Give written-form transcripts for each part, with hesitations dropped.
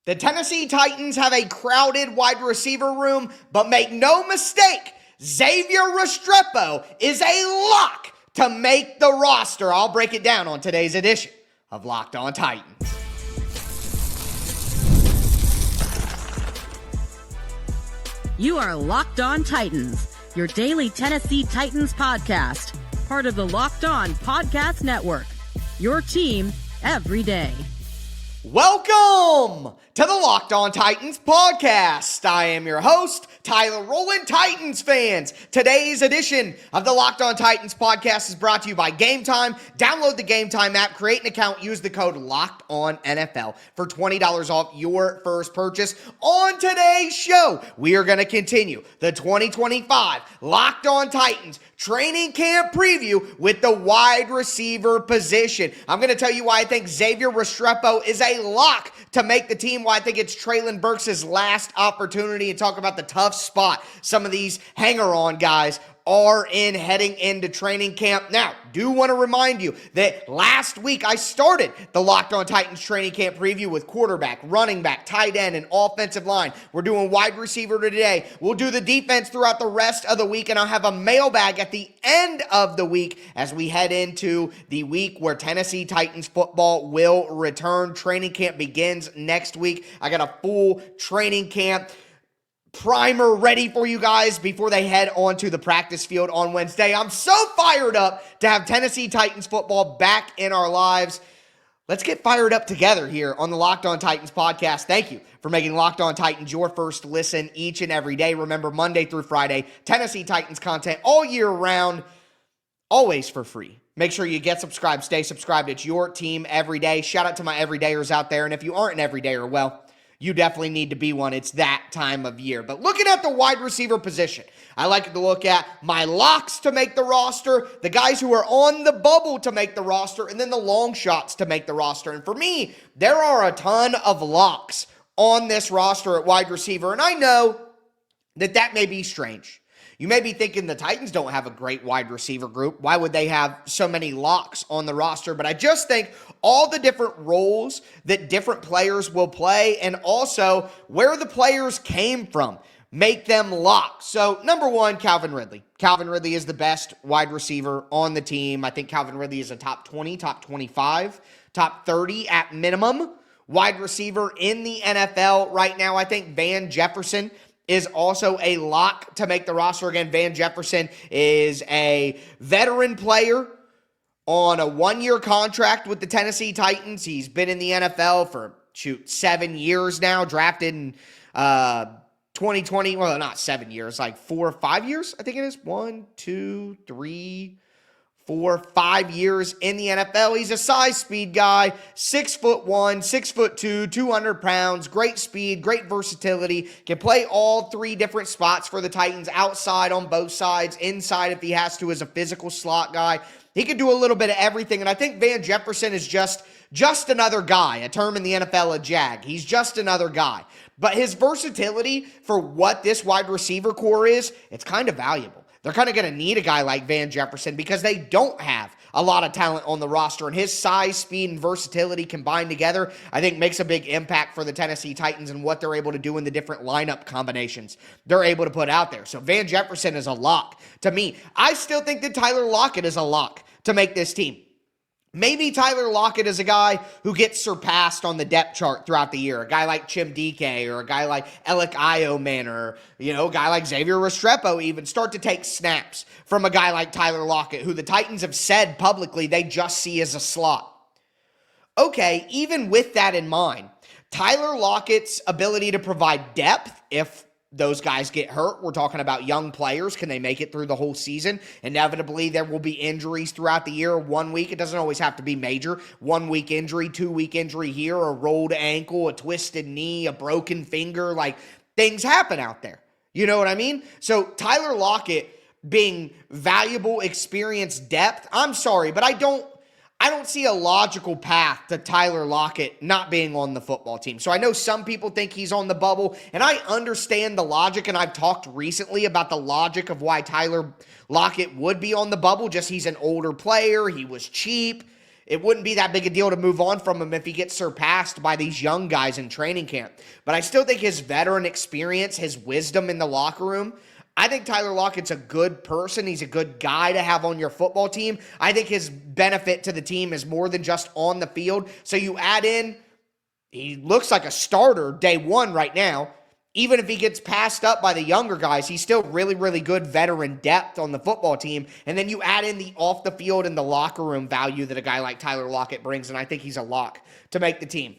The Tennessee Titans have a crowded wide receiver room, but make no mistake, Xavier Restrepo is a lock to make the roster. I'll break it down on today's edition of Locked On Titans. You are Locked On Titans, your daily Tennessee Titans podcast, part of the Locked On Podcast Network, your team every day. Welcome to the Locked On Titans podcast. I am your host, Tyler Rowland. Titans fans, today's edition of the Locked On Titans podcast is brought to you by Game Time. Download the Game Time app, create an account, use the code LOCKEDONNFL for $20 off your first purchase. On today's show, we are going to continue the 2025 Locked On Titans training camp preview with the wide receiver position. I'm going to tell you why I think Xavier Restrepo is a lock to make the team, why I think it's Treylon Burks' last opportunity, and talk about the tough spot some of these hanger-on guys are in heading into training camp. Now, do want to remind you that last week I started the Locked On Titans training camp preview with quarterback, running back, tight end, and offensive line. We're doing wide receiver today. We'll do the defense throughout the rest of the week, and I'll have a mailbag at the end of the week as we head into the week where Tennessee Titans football will return. Training camp begins next week. I got a full training camp primer ready for you guys before they head onto the practice field on Wednesday. I'm so fired up to have Tennessee Titans football back in our lives. Let's get fired up together here on the Locked On Titans podcast. Thank you for making Locked On Titans your first listen each and every day. Remember, Monday through Friday, Tennessee Titans content all year round, always for free. Make sure you get subscribed, stay subscribed. It's your team every day. Shout out to my everydayers out there. And if you aren't an everydayer, well, you definitely need to be one. It's that time of year. But looking at the wide receiver position, I like to look at my locks to make the roster, the guys who are on the bubble to make the roster, and then the long shots to make the roster. And for me, there are a ton of locks on this roster at wide receiver. And I know that may be strange. You may be thinking the Titans don't have a great wide receiver group. Why would they have so many locks on the roster? But I just think all the different roles that different players will play and also where the players came from make them locks. So, number one, Calvin Ridley. Calvin Ridley is the best wide receiver on the team. I think Calvin Ridley is a top 20, top 25, top 30 at minimum wide receiver in the NFL right now. I think Van Jefferson is also a lock to make the roster. Again, Van Jefferson is a veteran player on a one-year contract with the Tennessee Titans. He's been in the NFL for, 7 years now, drafted in 2020. Well, not 7 years, like 4 or 5 years, I think it is. 1, 2, 3, 4, 5 years in the NFL. He's a size speed guy, 6'1", 6'2", 200 pounds, great speed, great versatility, can play all three different spots for the Titans, outside on both sides, inside if he has to as a physical slot guy. He can do a little bit of everything, and I think Van Jefferson is just another guy, a term in the NFL, a jag. He's just another guy. But his versatility for what this wide receiver core is, it's kind of valuable. They're kind of going to need a guy like Van Jefferson because they don't have a lot of talent on the roster. And his size, speed, and versatility combined together, I think makes a big impact for the Tennessee Titans and what they're able to do in the different lineup combinations they're able to put out there. So Van Jefferson is a lock to me. I still think that Tyler Lockett is a lock to make this team. Maybe Tyler Lockett is a guy who gets surpassed on the depth chart throughout the year. A guy like Chimdike or a guy like Alec Ioman or, a guy like Xavier Restrepo even start to take snaps from a guy like Tyler Lockett, who the Titans have said publicly they just see as a slot. Okay, even with that in mind, Tyler Lockett's ability to provide depth, if those guys get hurt. We're talking about young players. Can they make it through the whole season? Inevitably, there will be injuries throughout the year. 1 week, it doesn't always have to be major. 1 week injury, 2 week injury here, a rolled ankle, a twisted knee, a broken finger. Like, things happen out there. You know what I mean? So Tyler Lockett being valuable, experienced depth, I'm sorry, but I don't see a logical path to Tyler Lockett not being on the football team. So I know some people think he's on the bubble, and I understand the logic, and I've talked recently about the logic of why Tyler Lockett would be on the bubble. Just he's an older player. He was cheap. it wouldn't be that big a deal to move on from him if he gets surpassed by these young guys in training camp. But I still think his veteran experience, his wisdom in the locker room, I think Tyler Lockett's a good person. He's a good guy to have on your football team. I think his benefit to the team is more than just on the field. So you add in, he looks like a starter day one right now. Even if he gets passed up by the younger guys, he's still really, really good veteran depth on the football team. And then you add in the off the field and the locker room value that a guy like Tyler Lockett brings, and I think he's a lock to make the team.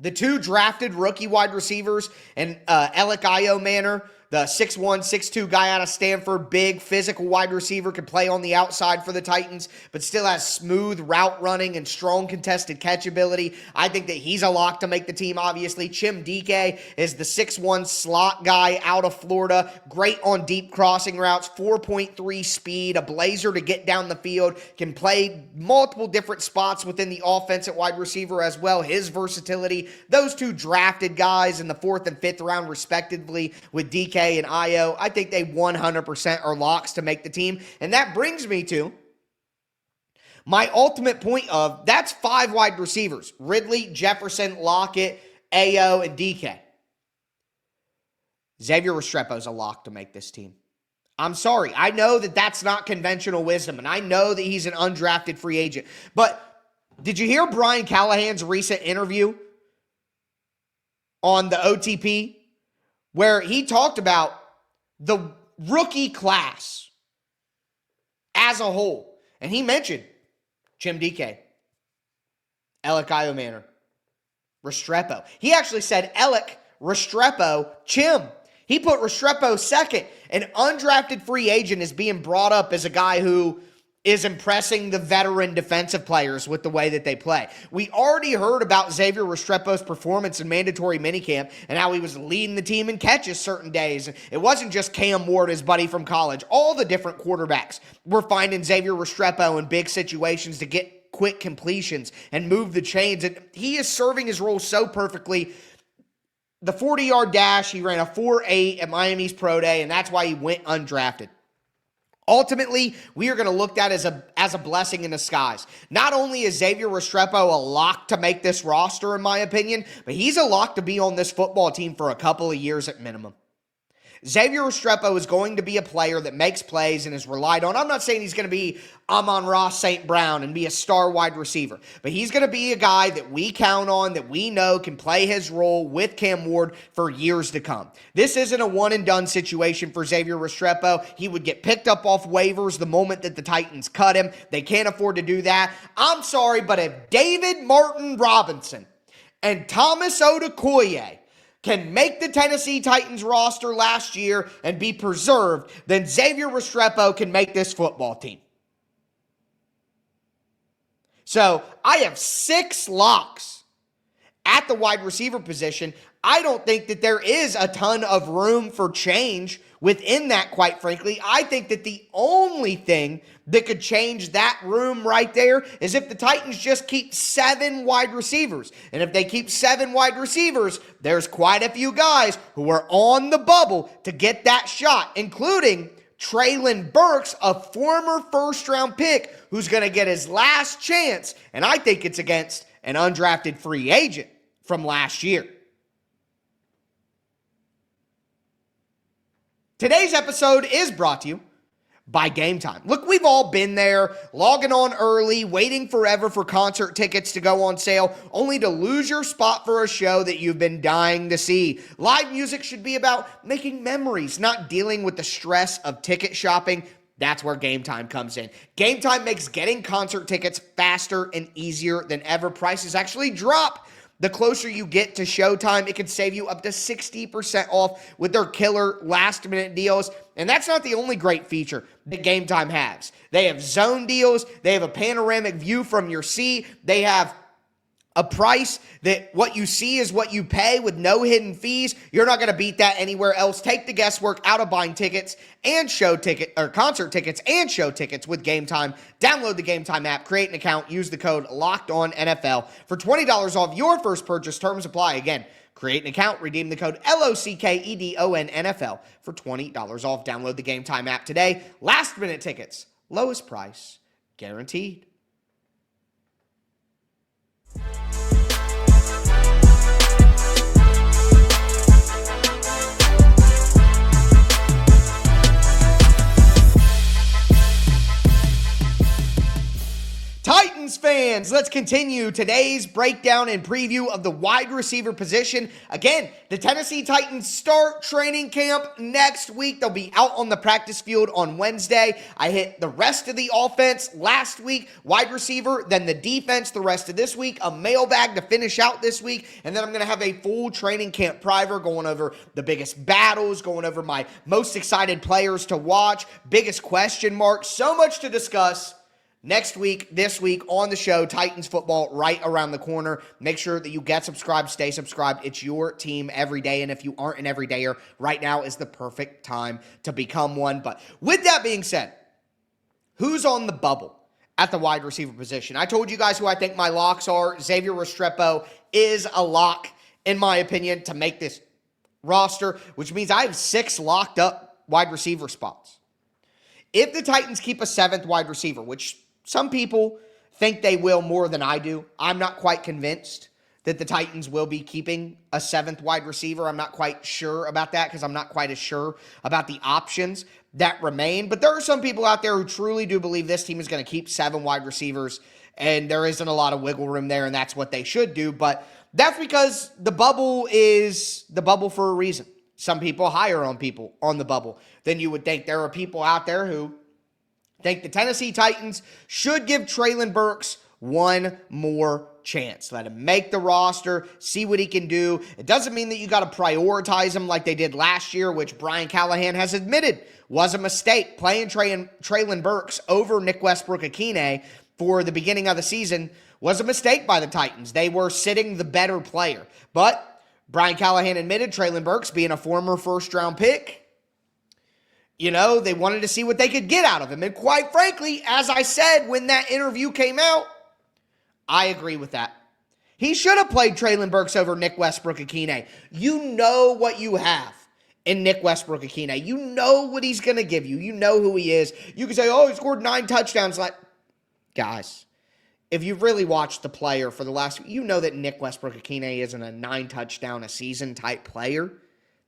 The 2 drafted rookie wide receivers, and Alec Manor, the 6'1", 6'2" guy out of Stanford, big physical wide receiver, can play on the outside for the Titans, but still has smooth route running and strong contested catch ability. I think that he's a lock to make the team, obviously. Chim Dike is the 6'1" slot guy out of Florida, great on deep crossing routes, 4.3 speed, a blazer to get down the field, can play multiple different spots within the offense at wide receiver as well. His versatility, those 2 drafted guys in the 4th and 5th round respectively with DK and Io, I think they 100% are locks to make the team. And that brings me to my ultimate point of, that's 5 wide receivers: Ridley, Jefferson, Lockett, Ao, and DK. Xavier Restrepo is a lock to make this team. I'm sorry. I know that that's not conventional wisdom, and I know that he's an undrafted free agent. But did you hear Brian Callahan's recent interview on the OTP, where he talked about the rookie class as a whole? And he mentioned Chim Dike, Alec Manor, Restrepo. He actually said Alec, Restrepo, Chim. He put Restrepo second. An undrafted free agent is being brought up as a guy who is impressing the veteran defensive players with the way that they play. We already heard about Xavier Restrepo's performance in mandatory minicamp and how he was leading the team in catches certain days. It wasn't just Cam Ward, his buddy from college. All the different quarterbacks were finding Xavier Restrepo in big situations to get quick completions and move the chains. And he is serving his role so perfectly. The 40-yard dash, he ran a 4.8 at Miami's Pro Day, and that's why he went undrafted. Ultimately, we are going to look at as a blessing in disguise. Not only is Xavier Restrepo a lock to make this roster, in my opinion, but he's a lock to be on this football team for a couple of years at minimum. Xavier Restrepo is going to be a player that makes plays and is relied on. I'm not saying he's going to be Amon-Ra St. Brown and be a star wide receiver, but he's going to be a guy that we count on, that we know can play his role with Cam Ward for years to come. This isn't a one-and-done situation for Xavier Restrepo. He would get picked up off waivers the moment that the Titans cut him. They can't afford to do that. I'm sorry, but if David Martin Robinson and Thomas Odukoye can make the Tennessee Titans roster last year and be preserved, then Xavier Restrepo can make this football team. So I have 6 locks at the wide receiver position. I don't think that there is a ton of room for change within that, quite frankly. I think that the only thing that could change that room right there is if the Titans just keep 7 wide receivers. And if they keep 7 wide receivers, there's quite a few guys who are on the bubble to get that shot, including Treylon Burks, a former first-round pick who's going to get his last chance, and I think it's against an undrafted free agent from last year. Today's episode is brought to you by Game Time. Look, we've all been there, logging on early, waiting forever for concert tickets to go on sale, only to lose your spot for a show that you've been dying to see. Live music should be about making memories, not dealing with the stress of ticket shopping. That's where Game Time comes in. Game Time makes getting concert tickets faster and easier than ever. Prices actually drop the closer you get to showtime. It can save you up to 60% off with their killer last-minute deals. And that's not the only great feature that Game Time has. They have zone deals. They have a panoramic view from your seat. They have a price that what you see is what you pay with no hidden fees. You're not going to beat that anywhere else. Take the guesswork out of buying tickets and concert tickets and show tickets with Game Time. Download the Game Time app, create an account, use the code LOCKEDONNFL for $20 off your first purchase. Terms apply. Again, create an account, redeem the code LOCKEDONNFL for $20 off. Download the Game Time app today. Last minute tickets, lowest price guaranteed. Fans, let's continue today's breakdown and preview of the wide receiver position. Again, the Tennessee Titans start training camp next week. They'll be out on the practice field on Wednesday. I hit the rest of the offense last week, wide receiver, then the defense the rest of this week, a mailbag to finish out this week, and then I'm going to have a full training camp primer going over the biggest battles, going over my most excited players to watch, biggest question marks, so much to discuss. Next week, this week on the show, Titans football right around the corner. Make sure that you get subscribed, stay subscribed. It's your team every day, and if you aren't an everydayer, right now is the perfect time to become one. But with that being said, who's on the bubble at the wide receiver position? I told you guys who I think my locks are. Xavier Restrepo is a lock, in my opinion, to make this roster, which means I have 6 locked up wide receiver spots. If the Titans keep a 7th wide receiver, which some people think they will more than I do, I'm not quite convinced that the Titans will be keeping a 7th wide receiver. I'm not quite sure about that because I'm not quite as sure about the options that remain. But there are some people out there who truly do believe this team is going to keep 7 wide receivers, and there isn't a lot of wiggle room there, and that's what they should do. But that's because the bubble is the bubble for a reason. Some people higher on people on the bubble than you would think. There are people out there who think the Tennessee Titans should give Treylon Burks one more chance. Let him make the roster, see what he can do. It doesn't mean that you got to prioritize him like they did last year, which Brian Callahan has admitted was a mistake. Playing Treylon Burks over Nick Westbrook-Akine for the beginning of the season was a mistake by the Titans. They were sitting the better player. But Brian Callahan admitted Treylon Burks, being a former first-round pick, they wanted to see what they could get out of him. And quite frankly, as I said when that interview came out, I agree with that. He should have played Treylon Burks over Nick Westbrook-Akine. You know what you have in Nick Westbrook-Akine. You know what he's going to give you. You know who he is. You can say, he scored 9 touchdowns. Guys, if you've really watched the player for the last, you know that Nick Westbrook-Akine isn't a 9 touchdown a season type player.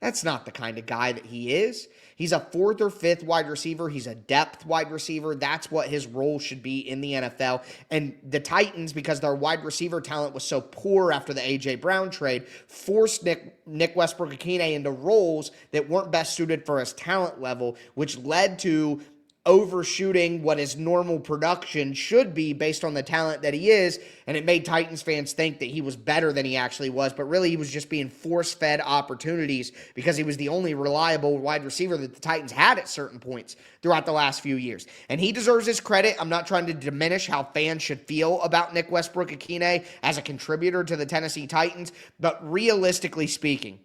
That's not the kind of guy that he is. He's a 4th or 5th wide receiver. He's a depth wide receiver. That's what his role should be in the NFL. And the Titans, because their wide receiver talent was so poor after the A.J. Brown trade, forced Nick Westbrook-Akine into roles that weren't best suited for his talent level, which led to overshooting what his normal production should be based on the talent that he is, and it made Titans fans think that he was better than he actually was, but really he was just being force-fed opportunities because he was the only reliable wide receiver that the Titans had at certain points throughout the last few years. And he deserves his credit. I'm not trying to diminish how fans should feel about Nick Westbrook-Akine as a contributor to the Tennessee Titans, but realistically speaking,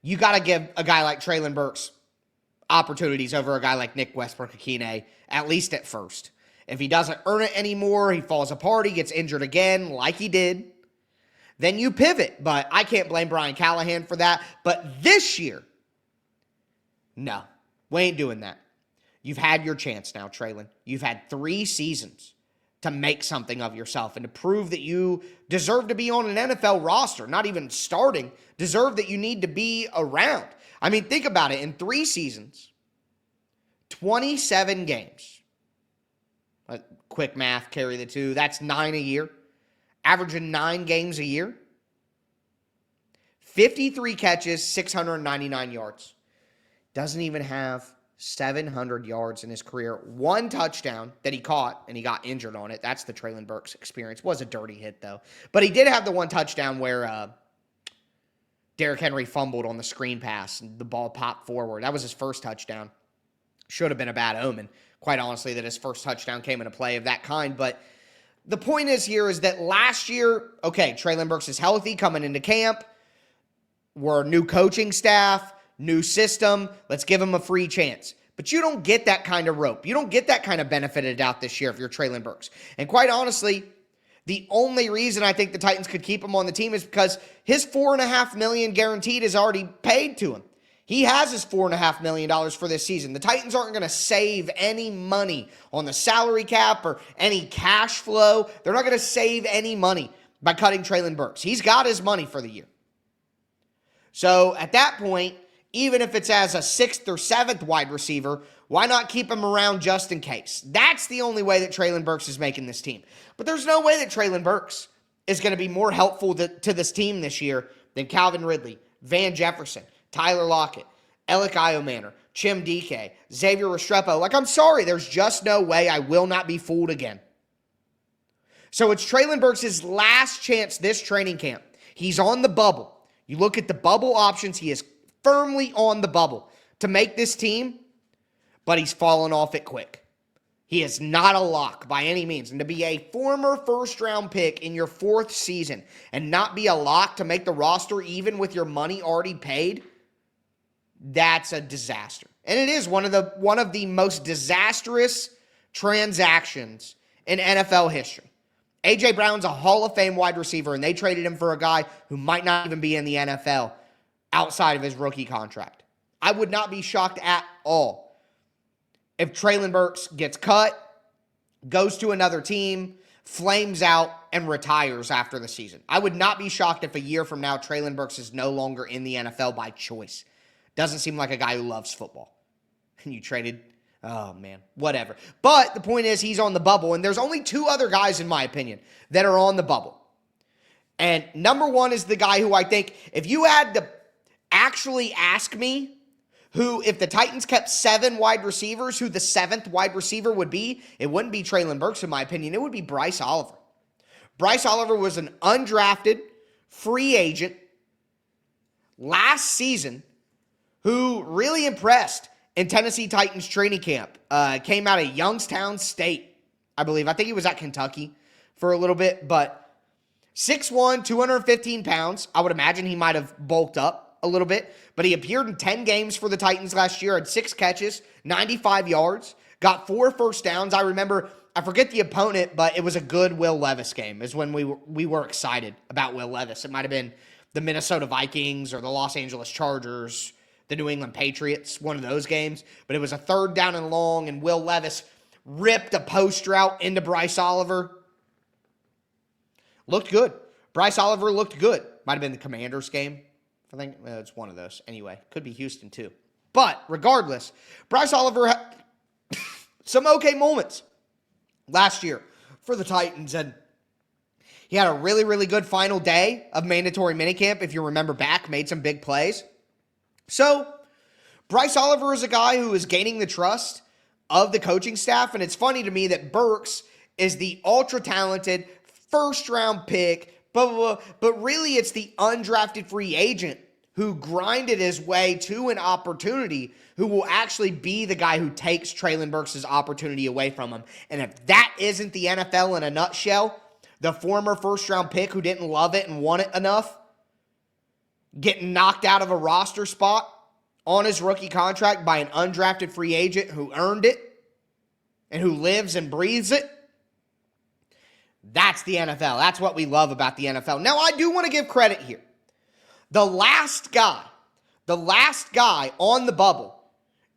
you got to give a guy like Treylon Burks opportunities over a guy like Nick Westbrook-Akine, at least at first. If he doesn't earn it anymore, he falls apart, he gets injured again like he did, then you pivot. But I can't blame Brian Callahan for that. But this year, no, we ain't doing that. You've had your chance now, Treylon. You've had 3 seasons to make something of yourself and to prove that you deserve to be on an NFL roster, not even starting, deserve that you need to be around. I mean, think about it. In 3 seasons, 27 games. Quick math, carry the 2. That's 9 a year. Averaging 9 games a year. 53 catches, 699 yards. Doesn't even have 700 yards in his career. 1 touchdown that he caught, and he got injured on it. That's the Treylon Burks experience. Was a dirty hit, though. But he did have the 1 touchdown where Derrick Henry fumbled on the screen pass and the ball popped forward. That was his first touchdown. Should have been a bad omen, quite honestly, that his first touchdown came in a play of that kind. But the point is that last year, Treylon Burks is healthy coming into camp. We're a new coaching staff, new system. Let's give him a free chance. But you don't get that kind of rope. You don't get that kind of benefit of doubt this year if you're Treylon Burks. And quite honestly, the only reason I think the Titans could keep him on the team is because his $4.5 million guaranteed is already paid to him. He has his $4.5 million for this season. The Titans aren't going to save any money on the salary cap or any cash flow. They're not going to save any money by cutting Treylon Burks. He's got his money for the year. So at that point, even if it's as a 6th or 7th wide receiver, why not keep him around just in case? That's the only way that Treylon Burks is making this team. But there's no way that Treylon Burks is going to be more helpful to this team this year than Calvin Ridley, Van Jefferson, Tyler Lockett, Alec Iomanner, Chim DK, Xavier Restrepo. Like, I'm sorry, there's just no way. I will not be fooled again. So it's Treylon Burks' last chance this training camp. He's on the bubble. You look at the bubble options, he is firmly on the bubble to make this team, but he's fallen off it quick. He is not a lock by any means. And to be a former first-round pick in your 4th season and not be a lock to make the roster even with your money already paid, that's a disaster. And it is one of the most disastrous transactions in NFL history. A.J. Brown's a Hall of Fame wide receiver, and they traded him for a guy who might not even be in the NFL outside of his rookie contract. I would not be shocked at all if Treylon Burks gets cut, goes to another team, flames out, and retires after the season. I would not be shocked if a year from now Treylon Burks is no longer in the NFL by choice. Doesn't seem like a guy who loves football. And you traded, oh man, whatever. But the point is he's on the bubble, and there's only 2 other guys, in my opinion, that are on the bubble. And number 1 is the guy who I think, if you had to actually ask me who, if the Titans kept 7 wide receivers, who the 7th wide receiver would be, it wouldn't be Treylon Burks, in my opinion. It would be Bryce Oliver. Bryce Oliver was an undrafted free agent last season who really impressed in Tennessee Titans training camp. Came out of Youngstown State, I believe. I think he was at Kentucky for a little bit, but 6'1", 215 pounds. I would imagine he might have bulked up a little bit, but he appeared in 10 games for the Titans last year, had 6 catches, 95 yards, got 4 first downs. I remember, I forget the opponent, but it was a good Will Levis game is when we were excited about Will Levis. It might have been the Minnesota Vikings or the Los Angeles Chargers, the New England Patriots, one of those games. But it was a 3rd down and long, and Will Levis ripped a post route into Bryce Oliver. Looked good. Bryce Oliver looked good. Might have been the Commanders game. I think it's one of those. Anyway, could be Houston too. But regardless, Bryce Oliver had some okay moments last year for the Titans, and he had a really, really good final day of mandatory minicamp, if you remember back, made some big plays. So, Bryce Oliver is a guy who is gaining the trust of the coaching staff, and it's funny to me that Burks is the ultra-talented first-round pick, but really it's the undrafted free agent who grinded his way to an opportunity who will actually be the guy who takes Treylon Burks' opportunity away from him. And if that isn't the NFL in a nutshell, the former first-round pick who didn't love it and want it enough, getting knocked out of a roster spot on his rookie contract by an undrafted free agent who earned it and who lives and breathes it. That's the NFL. That's what we love about the NFL. Now, I do want to give credit here. The last guy on the bubble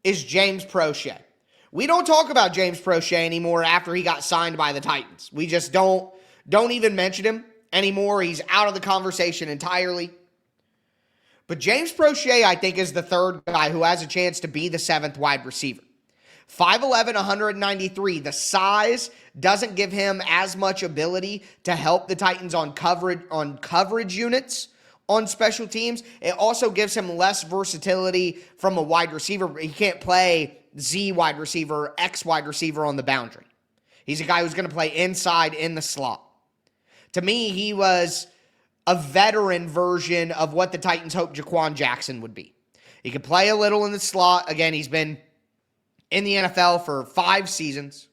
is James Prochet. We don't talk about James Prochet anymore after he got signed by the Titans. We just don't even mention him anymore. He's out of the conversation entirely. But James Prochet, I think, is the 3rd guy who has a chance to be the 7th wide receiver. 5'11", 193. The size doesn't give him as much ability to help the Titans on coverage units on special teams. It also gives him less versatility from a wide receiver. He can't play Z wide receiver, X wide receiver on the boundary. He's a guy who's going to play inside in the slot. To me, he was a veteran version of what the Titans hoped Jaquan Jackson would be. He could play a little in the slot. Again, he's been in the NFL for 5 seasons.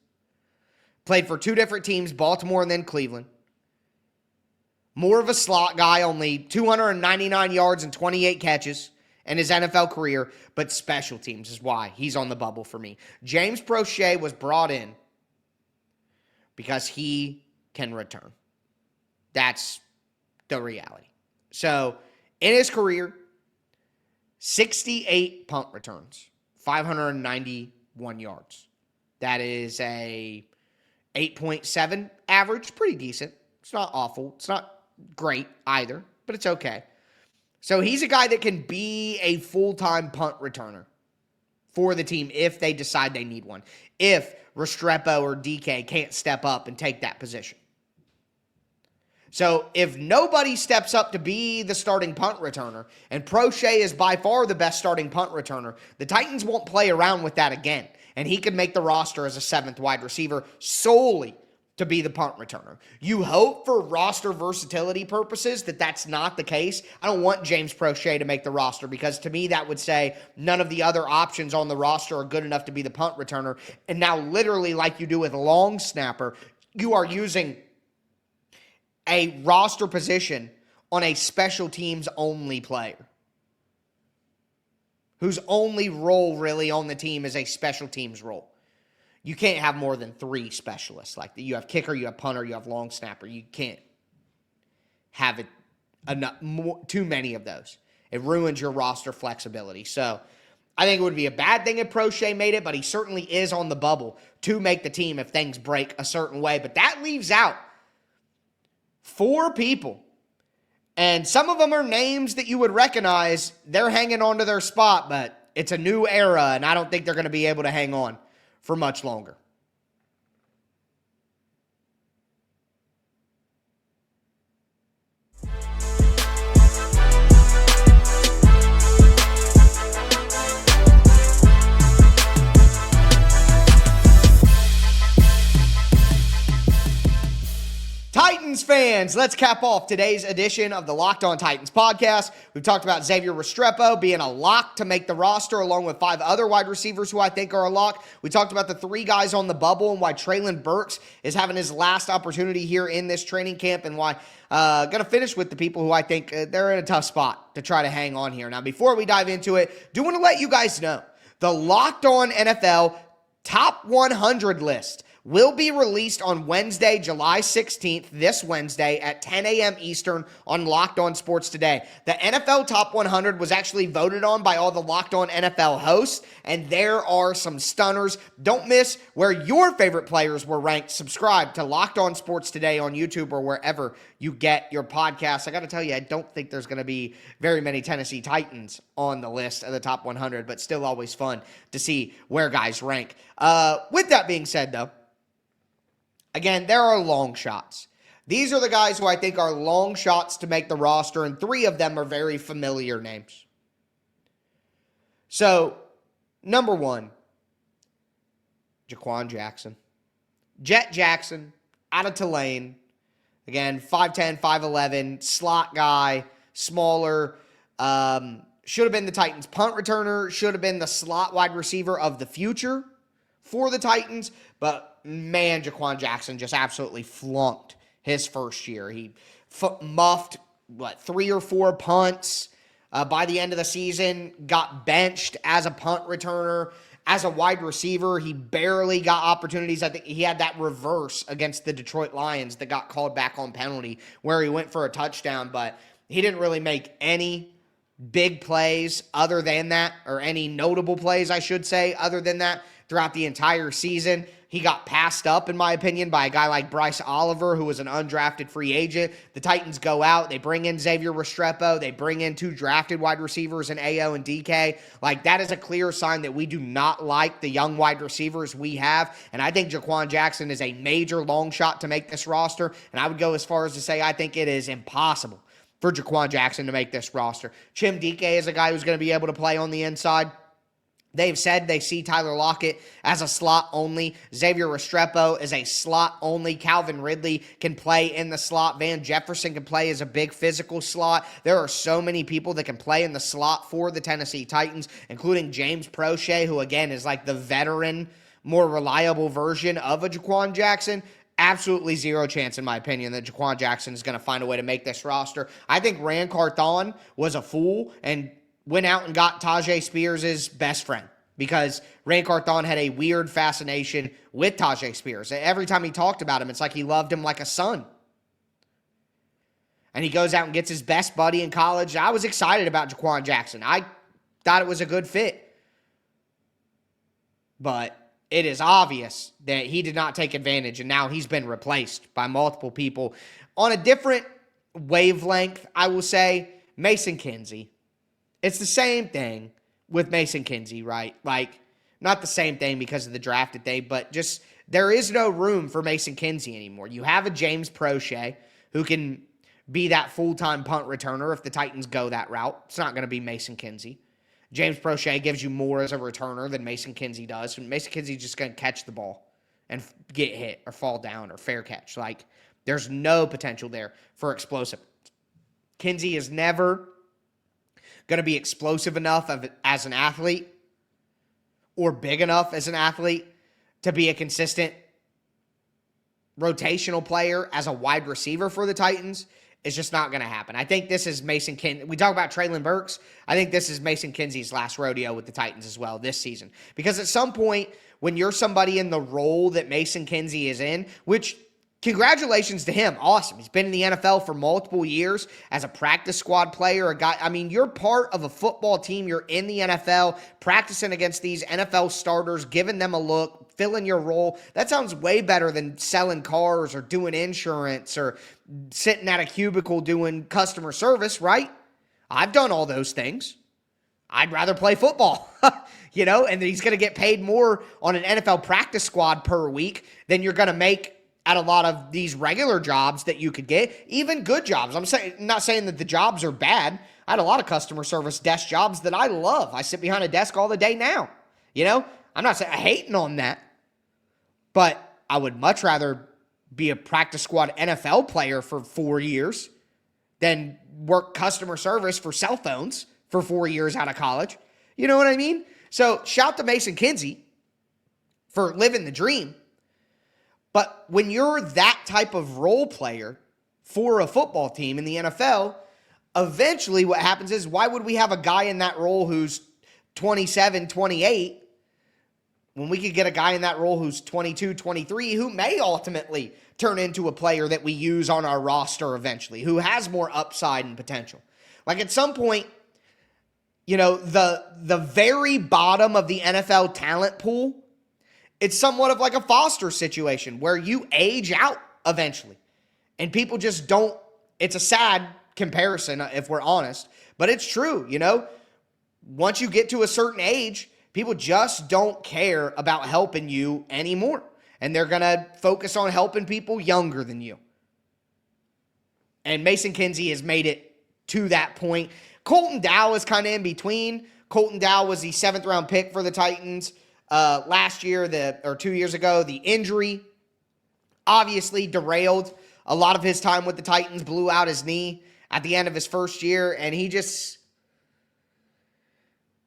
Played for 2 different teams, Baltimore and then Cleveland. More of a slot guy, only 299 yards and 28 catches in his NFL career, but special teams is why he's on the bubble for me. James Prochet was brought in because he can return. That's the reality. So, in his career, 68 punt returns, 591 yards. That is a 8.7 average, pretty decent. It's not awful. It's not great either, but it's okay. So he's a guy that can be a full-time punt returner for the team if they decide they need one. If Restrepo or DK can't step up and take that position. So if nobody steps up to be the starting punt returner, and Prochet is by far the best starting punt returner, the Titans won't play around with that again. And he could make the roster as a 7th wide receiver solely to be the punt returner. You hope for roster versatility purposes that that's not the case. I don't want James Prochet to make the roster because to me that would say none of the other options on the roster are good enough to be the punt returner. And now literally like you do with a long snapper, you are using a roster position on a special teams only player whose only role really on the team is a special teams role. You can't have more than 3 specialists like that. You have kicker, you have punter, you have long snapper. You can't have too many of those. It ruins your roster flexibility. So I think it would be a bad thing if Prochet made it, but he certainly is on the bubble to make the team if things break a certain way. But that leaves out 4 people. And some of them are names that you would recognize. They're hanging on to their spot, but it's a new era, and I don't think they're going to be able to hang on for much longer. Titans fans, let's cap off today's edition of the Locked On Titans podcast. We've talked about Xavier Restrepo being a lock to make the roster along with 5 other wide receivers who I think are a lock. We talked about the 3 guys on the bubble and why Treylon Burks is having his last opportunity here in this training camp and why going to finish with the people who I think they're in a tough spot to try to hang on here. Now, before we dive into it, do want to let you guys know the Locked On NFL Top 100 list will be released on Wednesday, July 16th, this Wednesday at 10 a.m. Eastern on Locked On Sports Today. The NFL Top 100 was actually voted on by all the Locked On NFL hosts, and there are some stunners. Don't miss where your favorite players were ranked. Subscribe to Locked On Sports Today on YouTube or wherever you get your podcasts. I got to tell you, I don't think there's going to be very many Tennessee Titans on the list of the Top 100, but still always fun to see where guys rank. With that being said, though, again, there are long shots. These are the guys who I think are long shots to make the roster, and 3 of them are very familiar names. So, number 1, Jaquan Jackson. Jet Jackson, out of Tulane. Again, 5'10", 5'11", slot guy, smaller. Should have been the Titans' punt returner. Should have been the slot wide receiver of the future for the Titans. But, man, Jaquan Jackson just absolutely flunked his first year. He muffed, 3 or 4 punts. By the end of the season, got benched as a punt returner. As a wide receiver, he barely got opportunities. I think he had that reverse against the Detroit Lions that got called back on penalty where he went for a touchdown, but he didn't really make any big plays other than that, or any notable plays, I should say, other than that throughout the entire season. He got passed up, in my opinion, by a guy like Bryce Oliver, who was an undrafted free agent. The Titans go out. They bring in Xavier Restrepo. They bring in 2 drafted wide receivers in AO and DK. That is a clear sign that we do not like the young wide receivers we have. And I think Jaquan Jackson is a major long shot to make this roster. And I would go as far as to say I think it is impossible for Jaquan Jackson to make this roster. Chim DK is a guy who's going to be able to play on the inside. They've said they see Tyler Lockett as a slot only. Xavier Restrepo is a slot only. Calvin Ridley can play in the slot. Van Jefferson can play as a big physical slot. There are so many people that can play in the slot for the Tennessee Titans, including James Prochet, who again is like the veteran, more reliable version of a Jaquan Jackson. Absolutely zero chance, in my opinion, that Jaquan Jackson is going to find a way to make this roster. I think Ran Carthon was a fool and went out and got Tajay Spears' best friend because Ran Carthon had a weird fascination with Tajay Spears. Every time he talked about him, it's like he loved him like a son. And he goes out and gets his best buddy in college. I was excited about Jaquan Jackson. I thought it was a good fit. But it is obvious that he did not take advantage, and now he's been replaced by multiple people on a different wavelength, I will say. Mason Kinsey. It's the same thing with Mason Kinsey, right? Like, not the same thing because of the drafted thing, but just there is no room for Mason Kinsey anymore. You have a James Prochet who can be that full-time punt returner if the Titans go that route. It's not going to be Mason Kinsey. James Prochet gives you more as a returner than Mason Kinsey does. And Mason Kinsey's just going to catch the ball and get hit or fall down or fair catch. Like, there's no potential there for explosive. Kinsey is never going to be explosive enough as an athlete or big enough as an athlete to be a consistent rotational player as a wide receiver for the Titans. It's just not going to happen. I think this is Mason Kinsey. We talk about Treylon Burks. I think this is Mason Kinsey's last rodeo with the Titans as well this season. Because at some point, when you're somebody in the role that Mason Kinsey is in, which congratulations to him. Awesome. He's been in the NFL for multiple years as a practice squad player, a guy. I mean, you're part of a football team. You're in the NFL, practicing against these NFL starters, giving them a look, filling your role. That sounds way better than selling cars or doing insurance or sitting at a cubicle doing customer service, right? I've done all those things. I'd rather play football, and he's going to get paid more on an NFL practice squad per week than you're going to make at a lot of these regular jobs that you could get, even good jobs. I'm not saying that the jobs are bad. I had a lot of customer service desk jobs that I love. I sit behind a desk all the day now. I'm not saying hating on that, but I would much rather be a practice squad NFL player for 4 years than work customer service for cell phones for 4 years out of college. You know what I mean? So shout to Mason Kinsey for living the dream. But when you're that type of role player for a football team in the NFL, eventually what happens is, why would we have a guy in that role who's 27, 28 when we could get a guy in that role who's 22, 23 who may ultimately turn into a player that we use on our roster eventually, who has more upside and potential? Like, at some point, the very bottom of the NFL talent pool, it's somewhat of like a Foster situation where you age out eventually. And people just don't. It's a sad comparison, if we're honest. But it's true, Once you get to a certain age, people just don't care about helping you anymore. And they're going to focus on helping people younger than you. And Mason Kinsey has made it to that point. Colton Dow is kind of in between. Colton Dow was the 7th-round pick for the Titans last year, or 2 years ago. The injury obviously derailed a lot of his time with the Titans, blew out his knee at the end of his first year, and he just,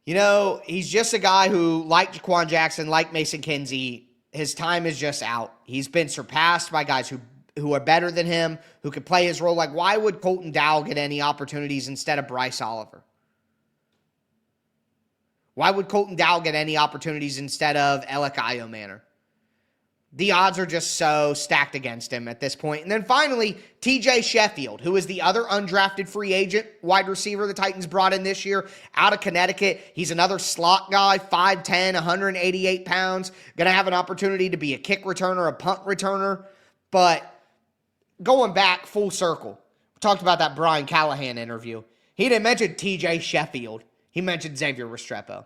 he's just a guy who, like Jaquan Jackson, like Mason Kinsey, his time is just out. He's been surpassed by guys who are better than him, who could play his role. Like, why would Colton Dow get any opportunities instead of Bryce Oliver? Why would Colton Dow get any opportunities instead of Alec Manor? The odds are just so stacked against him at this point. And then finally, TJ Sheffield, who is the other undrafted free agent wide receiver the Titans brought in this year out of Connecticut. He's another slot guy, 5'10", 188 pounds, going to have an opportunity to be a kick returner, a punt returner. But going back full circle, we talked about that Brian Callahan interview. He didn't mention TJ Sheffield. He mentioned Xavier Restrepo.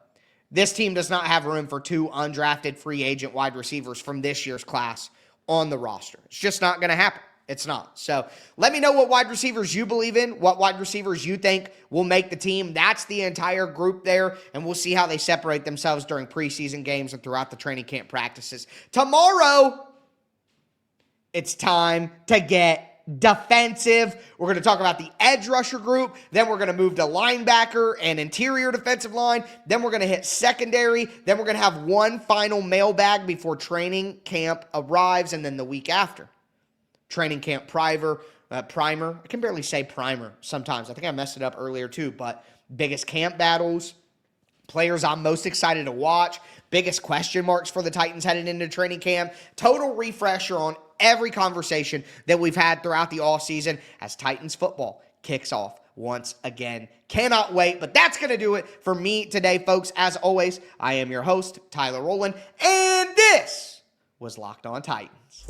This team does not have room for 2 undrafted free agent wide receivers from this year's class on the roster. It's just not going to happen. It's not. So let me know what wide receivers you believe in, what wide receivers you think will make the team. That's the entire group there, and we'll see how they separate themselves during preseason games and throughout the training camp practices. Tomorrow, it's time to get defensive. We're going to talk about the edge rusher group. Then we're going to move to linebacker and interior defensive line. Then we're going to hit secondary. Then we're going to have one final mailbag before training camp arrives, and then the week after. Training camp primer. I can barely say primer sometimes. I think I messed it up earlier too, but biggest camp battles, players I'm most excited to watch, biggest question marks for the Titans heading into training camp, total refresher on every conversation that we've had throughout the offseason as Titans football kicks off once again. Cannot wait, but that's going to do it for me today, folks. As always, I am your host, Tyler Rowland, and this was Locked On Titans.